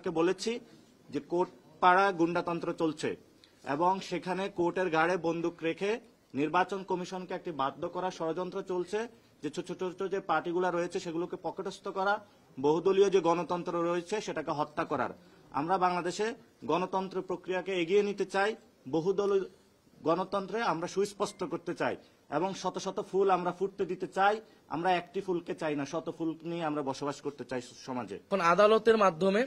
কমিশনকে বলেছি যে কোর্ট পাড়া গুন্ডাতন্ত্র চলছে এবং সেখানে কোর্টের গাড়ে বন্দুক রেখে নির্বাচন কমিশনকে একটি বাধ্য করা ষড়যন্ত্র চলছে, যে ছোট ছোট যে পার্টিগুলো রয়েছে সেগুলোকে পকেটস্থ করা, বহুদলীয় যে গণতন্ত্র রয়েছে সেটাকে হত্যা করার। আমরা বাংলাদেশে গণতন্ত্র প্রক্রিয়াকে এগিয়ে নিতে চাই, বহুদলীয় গণতন্ত্রে আমরা সুস্পষ্ট করতে চাই এবং শত শত ফুল আমরা ফুটতে দিতে চাই। আমরা একটি ফুলকে চাই না, শত ফুল নিয়ে আমরা বসবাস করতে চাই সমাজে। এখন আদালতের মাধ্যমে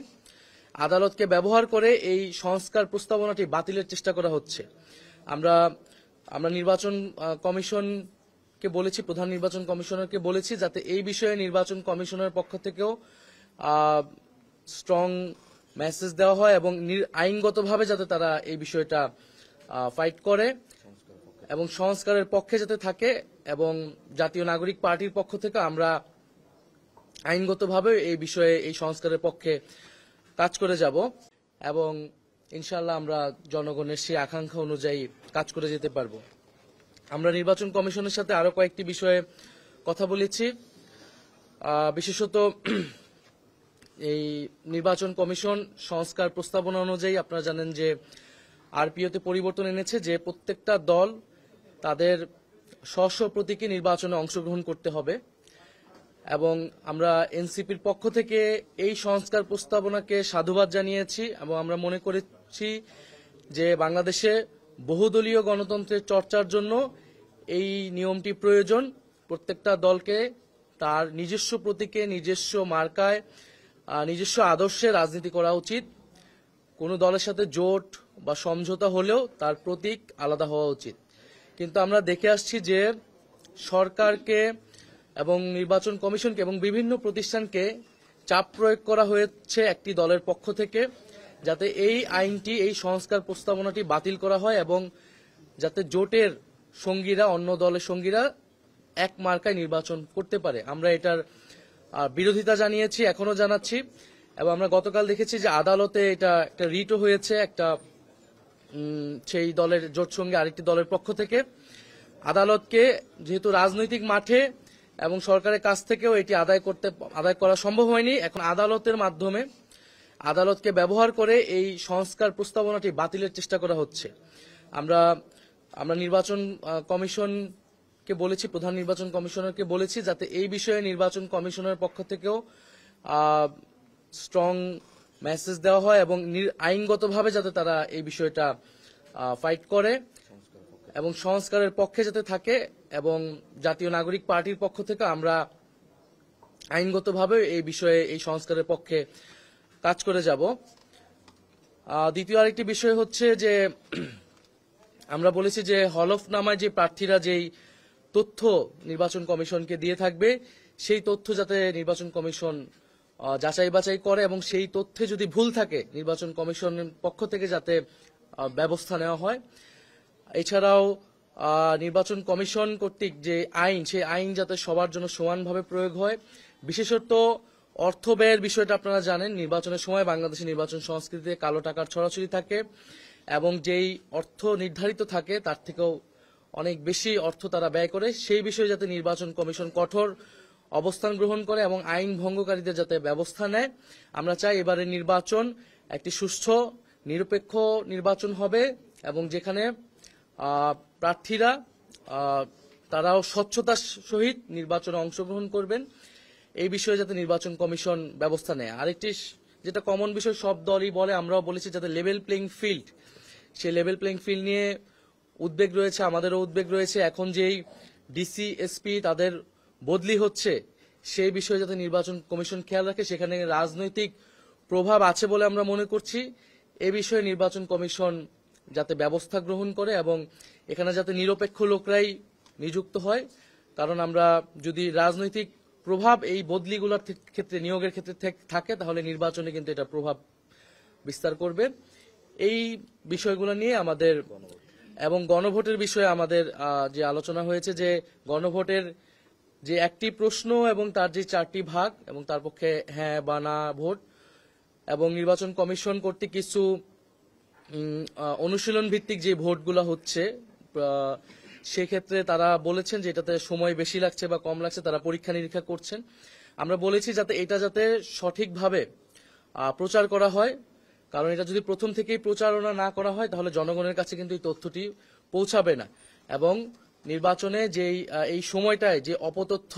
আদালতকে ব্যবহার করে এই সংস্কার প্রস্তাবনাটি বাতিলের চেষ্টা করা হচ্ছে। আমরা নির্বাচন কমিশনকে বলেছি, প্রধান নির্বাচন কমিশনারকে বলেছি যাতে এই বিষয়ে নির্বাচন কমিশনের পক্ষ থেকেও স্ট্রং মেসেজ দেওয়া হয় এবং আইনগতভাবে যাতে তারা এই বিষয়টা ফাইট করে এবং সংস্কারের পক্ষে যাতে থাকে, এবং জাতীয় নাগরিক পার্টির পক্ষ থেকে আমরা আইনগতভাবে এই বিষয়ে এই সংস্কারের পক্ষে কাজ করে যাব এবং ইনশাআল্লাহ আমরা জনগণের সেই আকাঙ্ক্ষা অনুযায়ী কাজ করে যেতে পারবো। আমরা নির্বাচন কমিশনের সাথে আরো কয়েকটি বিষয়ে কথা বলেছি। বিশেষত এই নির্বাচন কমিশন সংস্কার প্রস্তাবনা অনুযায়ী আপনারা জানেন যে আরপিওতে পরিবর্তন এনেছে, যে প্রত্যেকটা দল তাদের স্ব প্রতীকে নির্বাচনে অংশগ্রহণ করতে হবে এবং আমরা এনসিপির পক্ষ থেকে এই সংস্কার প্রস্তাবনাকে সাধুবাদ জানিয়েছি এবং আমরা মনে করেছি যে বাংলাদেশে বহুদলীয় গণতন্ত্রের চর্চার জন্য এই নিয়মটি প্রয়োজন। প্রত্যেকটা দলকে তার নিজস্ব প্রতীকে, নিজস্ব মার্কায়, নিজস্ব আদর্শে রাজনীতি করা উচিত। কোনো দলের সাথে জোট বা সমঝোতা হলেও তার প্রতীক আলাদা হওয়া উচিত। কিন্তু আমরা দেখে আসছি যে সরকারকে এবং নির্বাচন কমিশনকে এবং বিভিন্ন প্রতিষ্ঠানকে চাপ প্রয়োগ করা হয়েছে একটি দলের পক্ষ থেকে যাতে এই আইনটি, এই সংস্কার প্রস্তাবনাটি বাতিল করা হয় এবং যাতে জোটের সঙ্গীরা, অন্য দলের সঙ্গীরা এক মার্কায় নির্বাচন করতে পারে। আমরা এটার বিরোধিতা জানিয়েছি, এখনো জানাচ্ছি এবং আমরা গতকাল দেখেছি যে আদালতে এটা একটা রিটও হয়েছে একটা সেই দলের জোট সঙ্গে আরেকটি দলের পক্ষ থেকে। আদালতকে যেহেতু রাজনৈতিক মাঠে এবং সরকারের কাছ থেকেও এটি আদায় করা সম্ভব হয়নি, এখন আদালতের মাধ্যমে আদালতকে ব্যবহার করে এই সংস্কার প্রস্তাবনাটি বাতিলের চেষ্টা করা হচ্ছে। আমরা নির্বাচন কমিশনকে বলেছি, প্রধান নির্বাচন কমিশনারকে বলেছি যাতে এই বিষয়ে নির্বাচন কমিশনের পক্ষ থেকেও স্ট্রং মেসেজ দেওয়া হয় এবং আইনগতভাবে যাতে তারা এই বিষয়টা ফাইট করে এবং সংস্কারের পক্ষে যাতে থাকে, এবং জাতীয় নাগরিক পার্টির পক্ষ থেকে আমরা আইনগতভাবে এই বিষয়ে এই সংস্কারের পক্ষে কাজ করে যাব। দ্বিতীয় আরেকটি বিষয় হচ্ছে যে আমরা বলেছি যে হলফনামায় যে প্রার্থীরা যেই তথ্য নির্বাচন কমিশনকে দিয়ে থাকবে সেই তথ্য যাতে নির্বাচন কমিশন যাচাই বাছাই করে এবং সেই তথ্যে যদি ভুল থাকে নির্বাচন কমিশনের পক্ষ থেকে যাতে ব্যবস্থা নেওয়া হয়। এছাড়াও নির্বাচন কমিশন কর্তৃক যে আইন, সেই আইন যাতে সবার জন্য সমানভাবে প্রয়োগ হয়। বিশেষত অর্থ ব্যয়ের বিষয়টা আপনারা জানেন, নির্বাচনের সময় বাংলাদেশের নির্বাচন সংস্কৃতিতে কালো টাকার ছড়াছড়ি থাকে এবং যেই অর্থ নির্ধারিত থাকে তার থেকেও অনেক বেশি অর্থ তারা ব্যয় করে। সেই বিষয়ে যাতে নির্বাচন কমিশন কঠোর অবস্থান গ্রহণ করে এবং আইন ভঙ্গকারীদের যাতে ব্যবস্থা নেয়। আমরা চাই এবারের নির্বাচন একটি সুষ্ঠু নিরপেক্ষ নির্বাচন হবে এবং যেখানে প্রার্থীরা তারাও স্বচ্ছতার সহিত নির্বাচনে অংশগ্রহণ করবেন, এই বিষয়ে যাতে নির্বাচন কমিশন ব্যবস্থা নেয়। আরেকটি যেটা কমন বিষয়, সব দলই বলে, আমরাও বলেছি যাতে লেভেল প্লেইং ফিল্ড, সেই লেভেল প্লেইং ফিল্ড নিয়ে উদ্বেগ রয়েছে, আমাদেরও উদ্বেগ রয়েছে। এখন যেই ডিসি, এসপি তাদের বদলি হচ্ছে সেই বিষয়ে যাতে নির্বাচন কমিশন খেয়াল রাখে, সেখানে রাজনৈতিক প্রভাব আছে বলে আমরা মনে করছি। এ বিষয়ে নির্বাচন কমিশন যাতে ব্যবস্থা গ্রহণ করে এবং এখানে যাতে নিরপেক্ষ লোকরাই নিযুক্ত হয়, কারণ আমরা যদি রাজনৈতিক প্রভাব এই বদলিগুলোর ক্ষেত্রে, নিয়োগের ক্ষেত্রে থাকে তাহলে নির্বাচনে কিন্তু এটা প্রভাব বিস্তার করবে। এই বিষয়গুলো নিয়ে আমাদের এবং গণভোটের বিষয়ে আমাদের যে আলোচনা হয়েছে, যে গণভোটের যে একটি প্রশ্ন এবং তার যে 4টি ভাগ এবং তার পক্ষে হ্যাঁ বা না ভোট, এবং নির্বাচন কমিশন কর্তৃক কিছু অনুশীলন ভিত্তিক যে ভোটগুলো হচ্ছে সেক্ষেত্রে তারা বলেছেন যে এটাতে সময় বেশি লাগছে বা কম লাগছে, তারা পরীক্ষা নিরীক্ষা করছেন। আমরা বলেছি যাতে এটা যাতে সঠিকভাবে প্রচার করা হয়, কারণ এটা যদি প্রথম থেকেই প্রচারণা না করা হয় তাহলে জনগণের কাছে কিন্তু এই তথ্যটি পৌঁছাবে না। এবং নির্বাচনে এই সময়টায় যে অপতথ্য,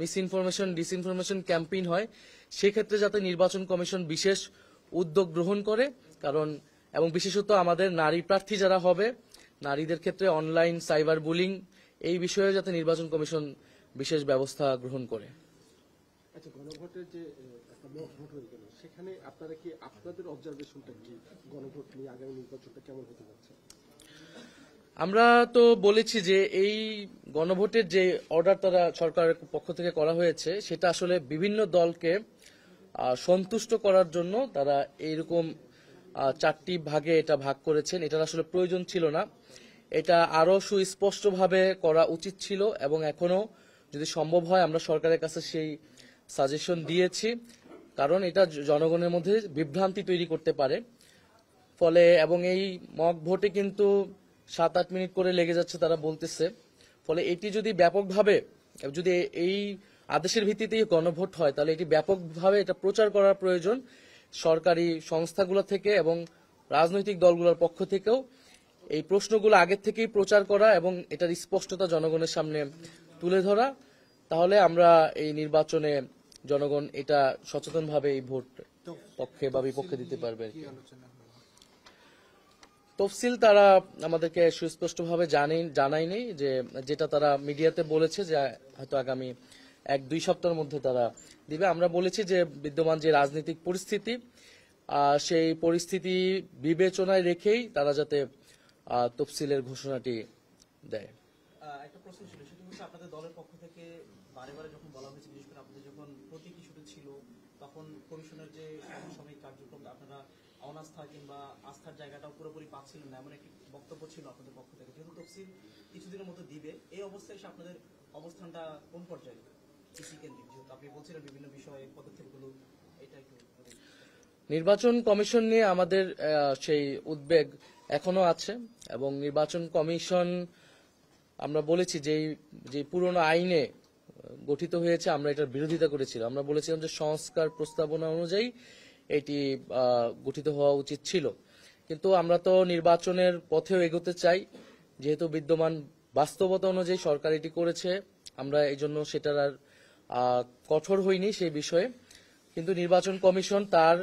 মিস ইনফরমেশন, ডিসইনফরমেশন ক্যাম্পেইন হয়, সেক্ষেত্রে যাতে নির্বাচন কমিশন বিশেষ উদ্যোগ গ্রহণ করে, কারণ এবং বিশেষত আমাদের নারী প্রার্থী যারা হবে, নারীদের ক্ষেত্রে অনলাইন সাইবার বুলিং, এই বিষয়ে যাতে নির্বাচন কমিশন বিশেষ ব্যবস্থা গ্রহণ করে। আচ্ছা, গণভোটের যে একটা মক ভোট হয়ে গেল, সেখানে আপনারা কি, আপনাদের অবজারভেশনটা কি গণভোট নিয়ে আগামী নির্বাচনটা কেমন হতে যাচ্ছে? আমরা তো বলেছি যে এই গণভোটের যে অর্ডার তারা সরকারের পক্ষ থেকে করা হয়েছে, সেটা আসলে বিভিন্ন দলকে সন্তুষ্ট করার জন্য তারা এইরকম 4টি ভাগে এটা ভাগ করেছেন। এটার আসলে প্রয়োজন ছিল না, এটা আরো সুস্পষ্টভাবে করা উচিত ছিল, এবং এখনো যদি সম্ভব হয় আমরা সরকারের কাছে সেই সাজেশন দিয়েছি, কারণ এটা জনগণের মধ্যে বিভ্রান্তি তৈরি করতে পারে। ফলে এবং এই মক ভোটে কিন্তু 7-8 মিনিট করে লেগে যাচ্ছে তারা বলতেছে। ফলে এটি যদি ব্যাপকভাবে, যদি এই আদেশের ভিত্তিতেই গণভোট হয়, তাহলে এটি ব্যাপকভাবে এটা প্রচার করার প্রয়োজন সরকারি সংস্থাগুলো থেকে এবং রাজনৈতিক দলগুলোর পক্ষ থেকেও। এই প্রশ্নগুলো আগের থেকেই প্রচার করা এবং এটার স্পষ্টতা জনগণের সামনে তুলে ধরা, তাহলে আমরা এই নির্বাচনে জনগণ এটা সচেতনভাবে এই ভোট পক্ষে বা বিপক্ষে দিতে পারবে। তফসিল তারা আমাদেরকে সুস্পষ্টভাবে জানায়নি, যে যেটা তারা মিডিয়াতে বলেছে যে হয়তো আগামী 1-2 সপ্তাহের মধ্যে তারা দিবে। আমরা বলেছি যে বিদ্যমান যে রাজনৈতিক পরিস্থিতি, সেই পরিস্থিতি বিবেচনায় রেখেই তারা যাতে তফসিলের ঘোষণাটি দেয়। একটা প্রশ্ন ছিল, সেটা হচ্ছে আপনাদের দলের পক্ষ থেকে বারে বারে যখন বলা হয়েছে, বিশেষ করে আপনাদের যখন প্রতীক ইস্যুটা ছিল, তখন কমিশনের যে সমসাময়িক কার্যক্রম আপনারা অনাস্থা কিংবা আস্থার জায়গাটাও পুরোপুরি পাচ্ছিলেন না, এমন একটি বক্তব্য ছিল আপনাদের পক্ষ থেকে। যেহেতু তফসিল কিছুদিনের মতো দিবে, এই অবস্থায় এসে আপনাদের অবস্থানটা কোন পর্যায়ে ইসি কেন্দ্রিক, যেহেতু আপনি বলছিলেন বিভিন্ন বিষয়ে পদক্ষেপগুলো, এটা একটু নির্বাচন কমিশন নিয়ে আমাদের সেই উদ্বেগ এখনো আছে, এবং নির্বাচন কমিশন আমরা বলেছি যে পুরনো আইনে গঠিত হয়েছে, আমরা এটার বিরোধিতা করেছিলাম। আমরা বলেছিলাম যে সংস্কার প্রস্তাবনা অনুযায়ী এটি গঠিত হওয়া উচিত ছিল, কিন্তু আমরা তো নির্বাচনের পথেও এগোতে চাই। যেহেতু বিদ্যমান বাস্তবতা অনুযায়ী সরকার এটি করেছে, আমরা এই জন্য সেটার আর কঠোর হইনি সেই বিষয়ে। কিন্তু নির্বাচন কমিশন তার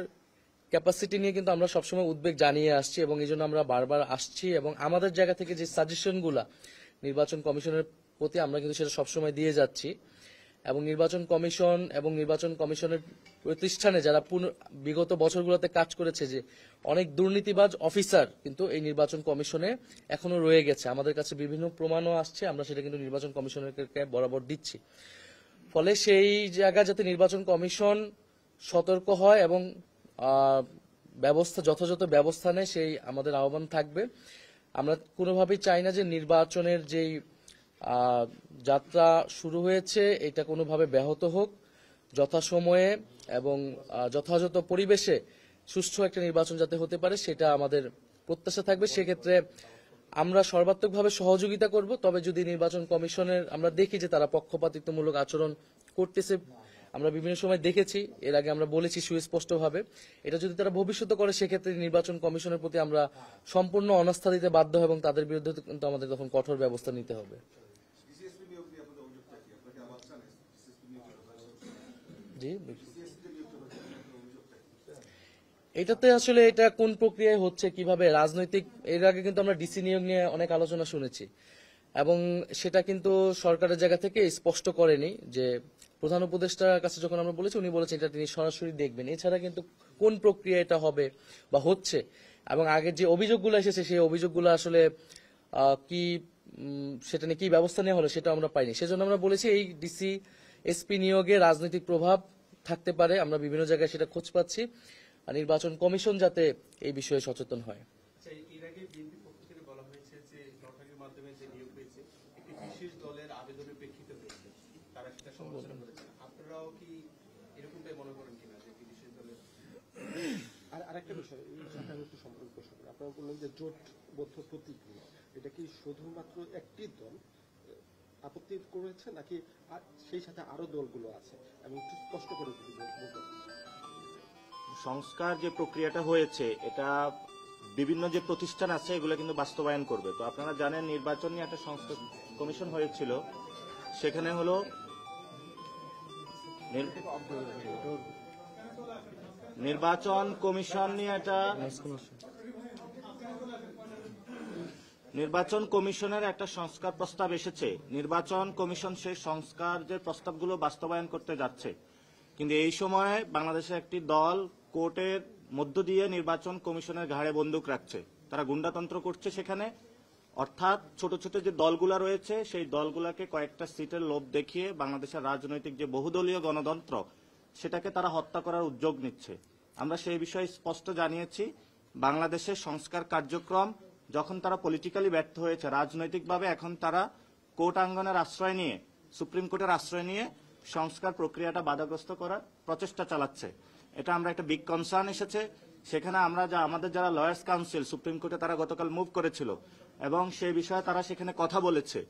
ক্যাপাসিটি নিয়ে কিন্তু আমরা সবসময় উদ্বেগ জানিয়ে আসছি, এবং এই জন্য আমরা বারবার আসছি, এবং আমাদের জায়গা থেকে যে সাজেশনগুলা নির্বাচন কমিশনের প্রতি আমরা কিন্তু সেটা সবসময় দিয়ে যাচ্ছি। এবং নির্বাচন কমিশনের প্রতিষ্ঠানে যারা বিগত বছরগুলোতে কাজ করেছে, যে অনেক দুর্নীতিবাজ অফিসার কিন্তু এই নির্বাচন কমিশনে এখনো রয়ে গেছে। আমাদের কাছে বিভিন্ন প্রমাণও আসছে, আমরা সেটা কিন্তু নির্বাচন কমিশনের বরাবর দিচ্ছি। ফলে সেই জায়গায় যাতে নির্বাচন কমিশন সতর্ক হয় এবং যথাযথ ব্যবস্থা নেয়, সেই আমাদের আহ্বান থাকবে। আমরা কোনোভাবেই চাই না যে নির্বাচনের যেই যাত্রা শুরু হয়েছে এটা কোনোভাবে ব্যাহত হোক। যথাসময়ে এবং যথাযথ পরিবেশে সুষ্ঠু একটা নির্বাচন যাতে হতে পারে, সেটা আমাদের প্রত্যাশা থাকবে। সেক্ষেত্রে আমরা সর্বাত্মকভাবে সহযোগিতা করব। তবে যদি নির্বাচন কমিশনের আমরা দেখি যে তারা পক্ষপাতিত্বমূলক আচরণ করতেছে, আমরা বিভিন্ন সময় দেখেছি, এর আগে আমরা বলেছি সুস্পষ্টভাবে, এটা যদি তারা ভবিষ্যতে করে, সেক্ষেত্রে নির্বাচন কমিশনের প্রতি আমরা সম্পূর্ণ অনাস্থা দিতে বাধ্য হব, এবং তাদের বিরুদ্ধে কিন্তু আমাদের তখন কঠোর ব্যবস্থা নিতে হবে। জি, এটাতে আসলে এটা কোন প্রক্রিয়ায় হচ্ছে, কিভাবে রাজনৈতিক, এর আগে কিন্তু আমরা ডিসি নিয়োগ নিয়ে অনেক আলোচনা শুনেছি, এবং সেটা কিন্তু সরকারের জায়গা থেকে স্পষ্ট করেনি। যে প্রধান উপদেষ্টার কাছে যখন আমরা বলেছি, উনি বলেছেন এটা তিনি সরাসরি দেখবেন। এছাড়া কিন্তু কোন প্রক্রিয়া এটা হবে বা হচ্ছে, এবং আগের যে অভিযোগগুলো এসেছে সেই অভিযোগগুলো আসলে কি, সেটা নিয়ে কি ব্যবস্থা নেওয়া হলো সেটা আমরা পাইনি। সেজন্য আমরা বলেছি এই ডিসি এসপি নিয়োগে রাজনৈতিক প্রভাব থাকতে পারে, আমরা বিভিন্ন জায়গায় সেটা খোঁজ পাচ্ছি। আর নির্বাচন কমিশন যাতে এই বিষয়ে সচেতন হয়। এর আগে বিএনপির পক্ষ থেকে বলা হয়েছে যে লটারির মাধ্যমে যে নিয়োগ হয়েছে একটি বিশেষ দলের আবেদনের প্রেক্ষিতে হয়েছে, তারা সেটা সমালোচনা করেছেন। আপনারাও কি এরকমটাই মনে করেন কিনা যে একটি বিশেষ দলের? আর আরেকটা বিষয়, এই সাথে আমি একটু সম্পর্ক প্রশ্ন করি। আপনারা বললেন যে জোটবদ্ধ প্রতীকগুলো, এটা কি শুধুমাত্র একটি দল আপত্তি করেছে, নাকি সেই সাথে আরো দলগুলো আছে? এবং একটু স্পষ্ট করে বলতে। সংস্কার যে প্রক্রিয়াটা হয়েছে এটা বিভিন্ন যে প্রতিষ্ঠান আছে এগুলো কিন্তু বাস্তবায়ন করবে। তো আপনারা জানেন নির্বাচন নিয়ে একটা সংস্কার কমিশন হয়েছিল, সেখানে হলো নির্বাচন কমিশন নিয়ে নির্বাচন কমিশনের একটা সংস্কার প্রস্তাব এসেছে। নির্বাচন কমিশন সেই সংস্কার যে প্রস্তাবগুলো বাস্তবায়ন করতে যাচ্ছে, কিন্তু এই সময়ে বাংলাদেশে একটি দল কোর্টের মধ্য দিয়ে নির্বাচন কমিশনের ঘাড়ে বন্দুক রাখছে। তারা গুন্ডাতন্ত্র করছে সেখানে, অর্থাৎ ছোট ছোট যে দলগুলা রয়েছে সেই দলগুলাকে কয়েকটা সিটের লোভ দেখিয়ে বাংলাদেশের রাজনৈতিক যে বহুদলীয় গণতন্ত্র সেটাকে তারা হত্যা করার উদ্যোগ নিচ্ছে। আমরা সেই বিষয়ে স্পষ্ট জানিয়েছি, বাংলাদেশের সংস্কার কার্যক্রম যখন তারা পলিটিক্যালি ব্যর্থ হয়েছে, রাজনৈতিকভাবে এখন তারা কোর্ট আঙ্গনের আশ্রয় নিয়ে, সুপ্রিম কোর্টের আশ্রয় নিয়ে সংস্কার প্রক্রিয়াটা বাধাগ্রস্ত করার প্রচেষ্টা চালাচ্ছে। এটা আমরা একটা বিগ কনসার্ন এসেছে। সেখানে আমরা আমাদের যারা লয়ার্স কাউন্সিল সুপ্রিম কোর্টে তারা গতকাল মুভ করেছিল এবং সেই বিষয়ে তারা সেখানে কথা বলেছে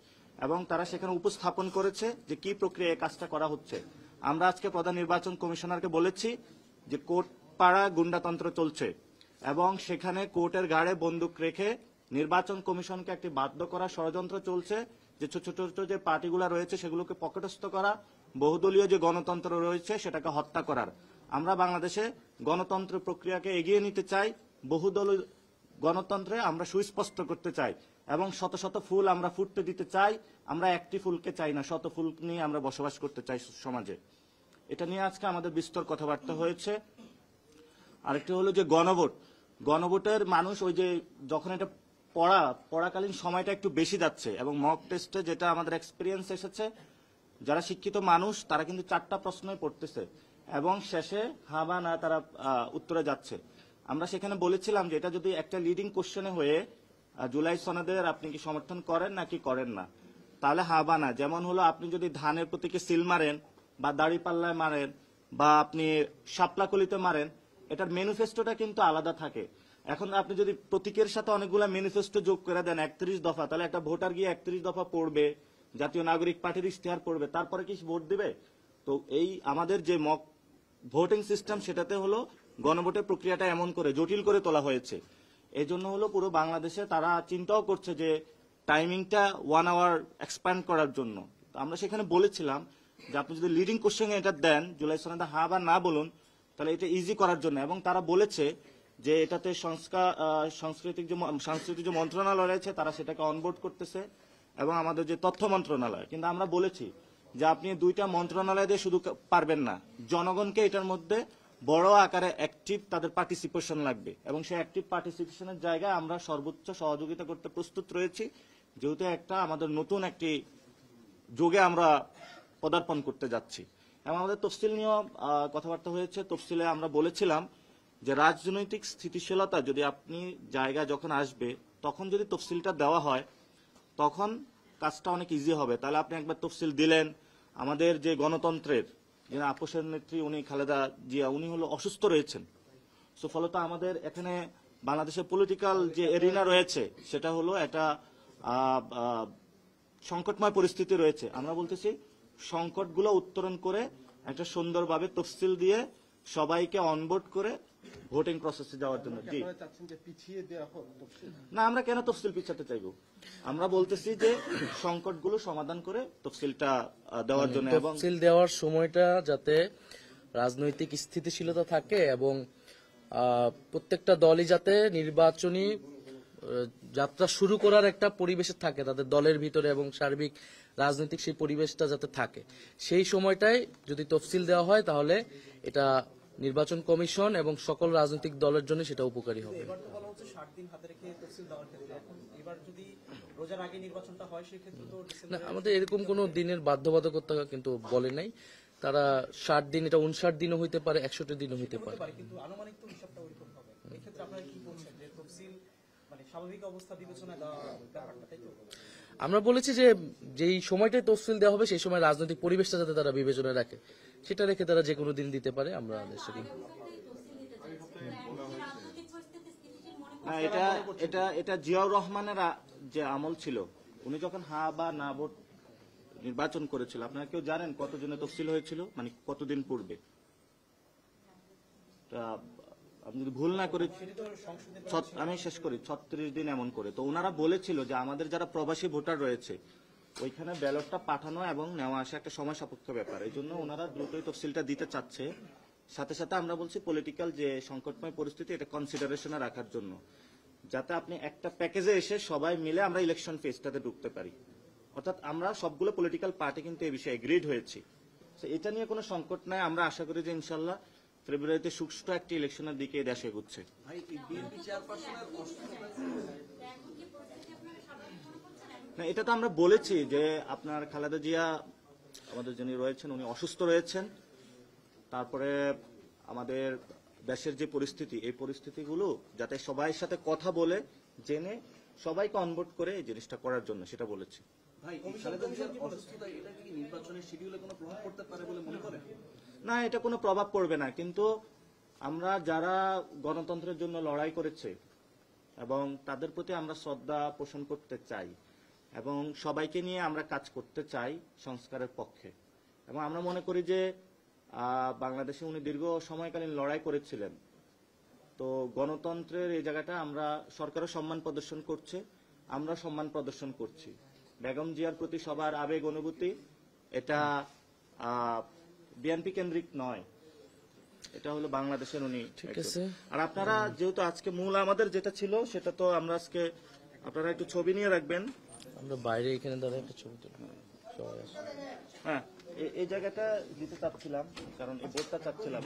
এবং তারা সেখানে উপস্থাপন করেছে যে কি প্রক্রিয়া এই কাজটা করা হচ্ছে। আমরা আজকে প্রধান নির্বাচন কমিশনারকে বলেছি যে কোর্ট পাড়া গুন্ডাতন্ত্র চলছে এবং সেখানে কোর্টের গাড়ে বন্দুক রেখে নির্বাচন কমিশনকে একটি বাধ্য করা ষড়যন্ত্র চলছে, যে ছোট ছোট যে পার্টিগুলো রয়েছে সেগুলোকে পকেটস্থ করা, বহুদলীয় যে গণতন্ত্র রয়েছে সেটাকে হত্যা করার। আমরা বাংলাদেশে গণতন্ত্র প্রক্রিয়াকে এগিয়ে নিতে চাই, বহুদলীয় গণতন্ত্রে আমরা সুস্পষ্ট করতে চাই এবং শত শত ফুল আমরা ফুটতে দিতে চাই। আমরা একটি ফুলকে চাই না, শত ফুল নিয়ে আমরা বসবাস করতে চাই সমাজে। এটা নিয়ে আজকে আমাদের বিস্তর কথাবার্তা হয়েছে। আরেকটি হলো যে গণভোটের মানুষ ওই যে যখন এটা পড়াকালীন সময়টা একটু বেশি যাচ্ছে এবং মক টেস্টে যেটা আমাদের এক্সপিরিয়েন্স এসেছে, যারা শিক্ষিত মানুষ তারা কিন্তু 4টা প্রশ্নই পড়তেছে এবং শেষে হা বা না তারা উত্তরে যাচ্ছে। আমরা সেখানে বলেছিলাম যে এটা যদি একটা লিডিং কোশ্চেনে হয়ে জুলাই সনদের আপনি কি সমর্থন করেন নাকি করেন না, তাহলে হা বা না। যেমন হলো আপনি যদি ধানের প্রতীকে সিল মারেন বা দাড়ি পাল্লায় মারেন বা আপনি শাপলাকলিতে মারেন, এটার ম্যানিফেস্টোটা কিন্তু আলাদা থাকে। এখন আপনি যদি প্রতীকের সাথে অনেকগুলা ম্যানিফেস্টো যোগ করে দেন 31 দফা, তাহলে একটা ভোটার গিয়ে 31 দফা পড়বে, জাতীয় নাগরিক পার্টির ইশতেহার পড়বে, তারপরে কি ভোট দিবে? তো এই আমাদের যে মক ভোটিং সিস্টেম সেটাতে হলো গণভোটের প্রক্রিয়াটা এমন করে জটিল করে তোলা হয়েছে। এই জন্য হলো পুরো বাংলাদেশে তারা চিন্তাও করছে যে টাইমিংটা 1 আওয়ার এক্সপ্যান্ড করার জন্য। তো আমরা সেখানে বলেছিলাম যে আপনি যদি লিডিং কোশ্চেন এটা দেন, জুলাই সনদে হা বা না বলুন, তাহলে এটা ইজি করার জন্য। এবং তারা বলেছে যে এটাতে সাংস্কৃতিক যে মন্ত্রণালয় রয়েছে তারা সেটাকে অনবোর্ড করতেছে এবং আমাদের যে তথ্য মন্ত্রণালয়। কিন্তু আমরা বলেছি যে আপনি 2টা মন্ত্রণালয় দিয়ে শুধু পারবেন না, জনগণকে এটার মধ্যে বড় আকারে অ্যাক্টিভ তাদের পার্টিসিপেশন লাগবে এবং সেই অ্যাক্টিভ পার্টিসিপেশনের জায়গায় আমরা সর্বোচ্চ সহযোগিতা করতে প্রস্তুত রয়েছি, যেহেতু একটা আমাদের নতুন একটি যুগে আমরা পদার্পণ করতে যাচ্ছি। এবং আমাদের তফসিল নিয়েও কথাবার্তা হয়েছে। তফসিলে আমরা বলেছিলাম যে রাজনৈতিক স্থিতিশীলতা যদি আপনি জায়গা যখন আসবে তখন যদি তফসিলটা দেওয়া হয় তখন কাজটা অনেক ইজি হবে। তাহলে আপনি একবার তফসিল দিলেন, আমাদের যে গণতন্ত্রের যে আপোষের নেত্রী উনি খালেদা জিয়া উনি হলো অসুস্থ রয়েছেন। সো ফলত আমাদের এখানে বাংলাদেশের পলিটিক্যাল যে এরিনা রয়েছে সেটা হলো একটা সংকটময় পরিস্থিতি রয়েছে। আমরা বলতেছি সংকটগুলো উত্তরণ করে একটা সুন্দরভাবে তফসিল দিয়ে সবাইকে অনবোর্ড করে ভোটিং প্রসেসে যাওয়ার জন্য। জি, আপনারা চাচ্ছেন যে পিছিয়ে দেওয়া হোক তফসিল? না, আমরা কেন তফসিল পিছাতে চাইবো? আমরা বলতেছি যে সংকটগুলো সমাধান করে তফসিলটা দেওয়ার জন্য এবং তফসিল দেওয়ার সময়টা যাতে রাজনৈতিক স্থিতিশীলতা থাকে এবং প্রত্যেকটা দলই যাতে নির্বাচনী যাত্রা শুরু করার একটা পরিবেশে থাকে তাদের দলের ভিতরে এবং সার্বিক রাজনৈতিক সেই পরিবেশটা যাতে থাকে, সেই সময়টাই যদি তফসিল দেওয়া হয় তাহলে এটা নির্বাচন কমিশন এবং সকল রাজনৈতিক দলের জন্য সেটা উপকারী হবে। এবার তো বলা হচ্ছে 60 দিন হাতে রেখে তফসিল দেওয়ার ক্ষেত্রে, এখন এবার যদি রোজার আগে নির্বাচনটা হয় সেক্ষেত্রে তো না, আমাদের এরকম কোনো দিনের বাধ্যবাধকতা কিন্তু বলে নাই। তারা 60 দিন, এটা 59 দিনও হইতে পারে, 61 দিনও হইতে পারে। কিন্তু আনুমানিক তো হিসাবটা ওইরকম হবে। এক্ষেত্রে আপনারা কি বলছেন যে তফসিল মানে স্বাভাবিক অবস্থা বিবেচনায় দেওয়া ব্যাপারটা, তাই তো? আমরা বলেছি যে যেই সময়টায় তফসিল দেওয়া হবে সেই সময় রাজনৈতিক পরিবেশটা যাতে তারা বিবেচনায় রাখে, সেটা রেখে তারা যে কোনো দিন দিতে পারে। আমরা সেটি এটা জিয়াউর রহমানের যে আমল ছিল, উনি যখন হা বা না ভোট নির্বাচন করেছিল, আপনারা কেউ জানেন কতজনে তফসিল হয়েছিল, মানে কতদিন পূর্বে? আমি যদি ভুল না করি আমি শেষ করি 36 দিন এমন করে। তো ওনারা বলেছিল যে আমাদের যারা প্রবাসী ভোটার রয়েছে ওইখানে ব্যালটটা পাঠানো এবং নেওয়া আসা একটা সময় সাপেক্ষ ব্যাপার, এই জন্য ওনারা দ্রুতই তফসিলটা দিতে চাচ্ছে। সাথে সাথে আমরা বলছি পলিটিক্যাল যে সংকটময় পরিস্থিতি এটা কনসিডারেশনে রাখার জন্য, যাতে আপনি একটা প্যাকেজে এসে সবাই মিলে আমরা ইলেকশন ফেজটাতে ঢুকতে পারি। অর্থাৎ আমরা সবগুলো পলিটিক্যাল পার্টি কিন্তু এই বিষয়ে এগ্রিড হয়েছি। তো এটা নিয়ে কোনো সংকট নাই, আমরা আশা করি যে ইনশাল্লাহ ফেব্রুয়ারিতে সুষ্ঠু একটি ইলেকশনের দিকে দেশ এগুচ্ছে। না, এটা তো আমরা বলেছি যে আপনার খালেদা জিয়া আমাদের যিনি রয়েছেন উনি অসুস্থ রয়েছেন, তারপরে আমাদের দেশের যে পরিস্থিতি এই পরিস্থিতিগুলো যাতে সবাই সাথে কথা বলে জেনে সবাইকে অনবোর্ড করে এই জিনিসটা করার জন্য সেটা বলেছি। না, এটা কোনো প্রভাব পড়বে না, কিন্তু আমরা যারা গণতন্ত্রের জন্য লড়াই করেছে এবং তাদের প্রতি আমরা শ্রদ্ধা পোষণ করতে চাই এবং সবাইকে নিয়ে আমরা কাজ করতে চাই সংস্কারের পক্ষে। এবং আমরা মনে করি যে বাংলাদেশে উনি দীর্ঘ সময়কালীন লড়াই করেছিলেন, তো গণতন্ত্রের এই জায়গাটা আমরা সরকারও সম্মান প্রদর্শন করছে, আমরা সম্মান প্রদর্শন করছি। বেগম জিয়ার প্রতি সবার আবেগ অনুভূতি এটা বিএনপি কেন্দ্রিক নয়, এটা হলো বাংলাদেশের উনি। ঠিক আছে। আর আপনারা যেহেতু আজকে মূল আমাদের যেটা ছিল সেটা তো আমরা আজকে, আপনারা একটু ছবি নিয়ে রাখবেন। আমরা বাইরে এখানে দাঁড়িয়ে একটা ছবি তুলব সবাই আসে। হ্যাঁ, এই জায়গাটা দিতে চাচ্ছিলাম কারণ এই বোর্ডটা চাচ্ছিলাম।